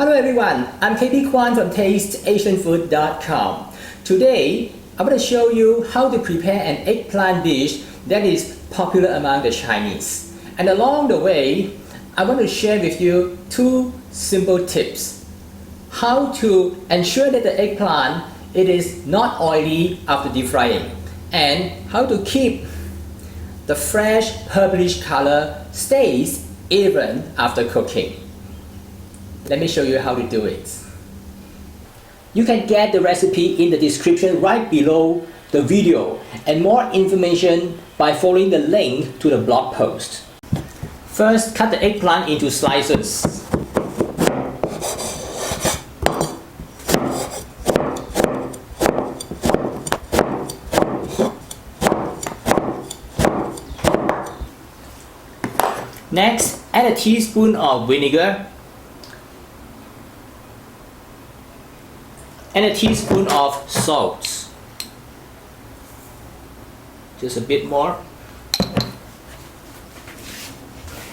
Hello everyone, I'm KB Kwan from TasteAsianFood.com. Today, I'm going to show you how to prepare an eggplant dish that is popular among the Chinese. And along the way, I want to share with you two simple tips. How to ensure that the eggplant it is not oily after deep frying, and how to keep the fresh purplish color stays even after cooking. Let me show you how to do it. You can get the recipe in the description right below the video and more information by following the link to the blog post. First, cut the eggplant into slices. Next, add a teaspoon of vinegar and a teaspoon of salt. Just a bit more.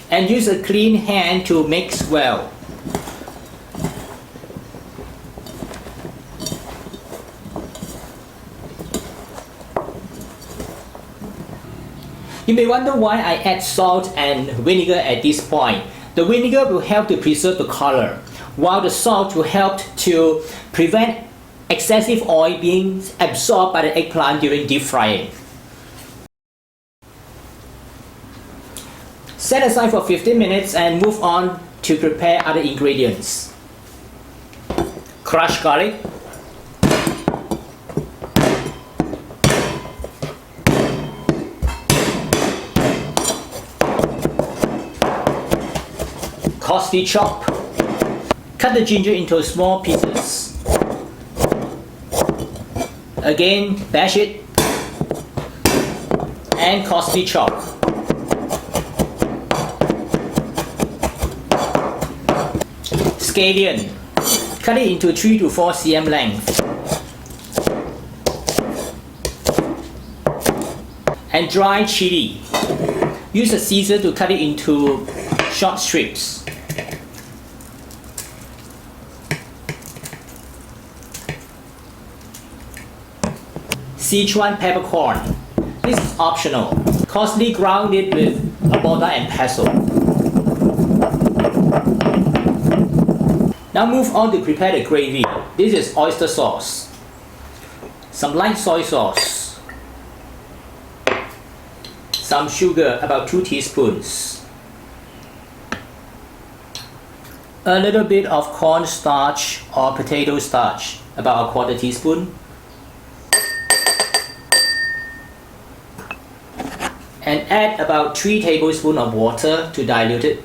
And use a clean hand to mix well. You may wonder why I add salt and vinegar at this point. The vinegar will help to preserve the color, while the salt will help to prevent excessive oil being absorbed by the eggplant during deep frying. Set aside for 15 minutes and move on to prepare other ingredients. Crushed garlic, coarsely chop. Cut the ginger into small pieces. Again, bash it and coarsely chop. Scallion, cut it into 3 to 4 cm length. And dry chili. Use a scissor to cut it into short strips. Sichuan peppercorn. This is optional. Coarsely ground it with a mortar and pestle. Now move on to prepare the gravy. This is oyster sauce. Some light soy sauce. Some sugar, about 2 teaspoons. A little bit of cornstarch or potato starch, about 1/4 teaspoon. And add about 3 tablespoons of water to dilute it.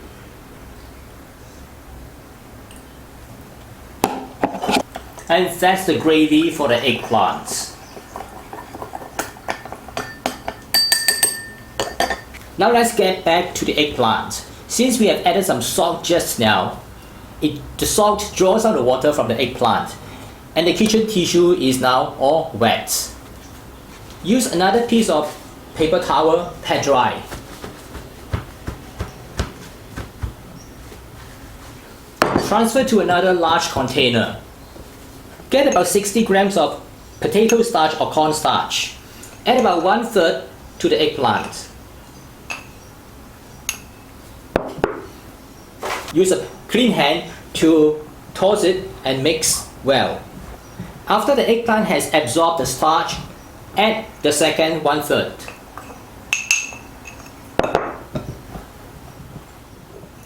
And that's the gravy for the eggplants. Now let's get back to the eggplant. Since we have added some salt just now, the salt draws out the water from the eggplant, and the kitchen tissue is now all wet. Use another piece of paper towel, pat dry. Transfer to another large container. Get about 60 grams of potato starch or cornstarch. Add about 1/3 to the eggplant. Use a clean hand to toss it and mix well. After the eggplant has absorbed the starch, add the second 1/3.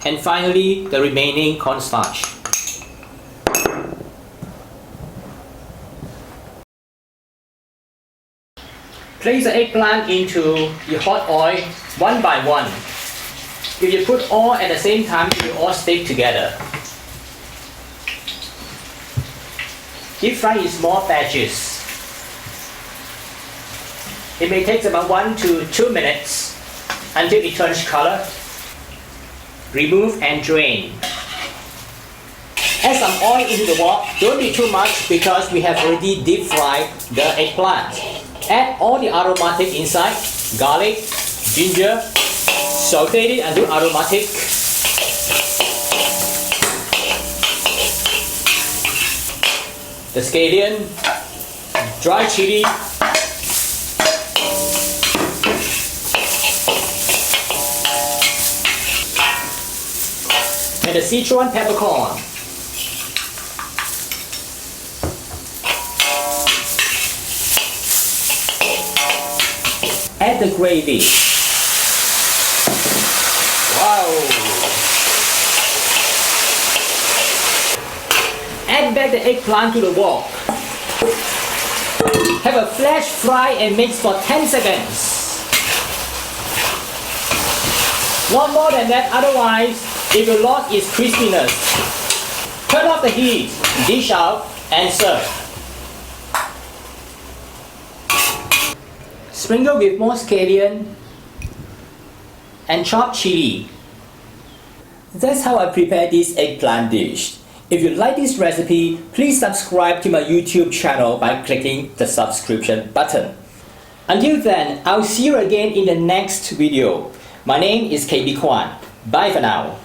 And finally, the remaining cornstarch. Place the eggplant into the hot oil one by one. If you put all at the same time, it will all stick together. Deep fry in small batches. It may take about 1 to 2 minutes until it turns color. Remove and drain. Add some oil into the wok. Don't be too much because we have already deep fried the eggplant. Add all the aromatic inside, garlic, ginger, saute it until aromatic. the scallion, dry chili, and the Sichuan peppercorn. Add the gravy. Wow! Add back the eggplant to the wok. Have a flash fry and mix for 10 seconds. Not more than that, otherwise it will lose its crispiness. Turn off the heat, dish out, and serve. Sprinkle with more scallion and chopped chili. That's how I prepare this eggplant dish. If you like this recipe, please subscribe to my YouTube channel by clicking the subscription button. Until then, I'll see you again in the next video. My name is KB Kwan. Bye for now.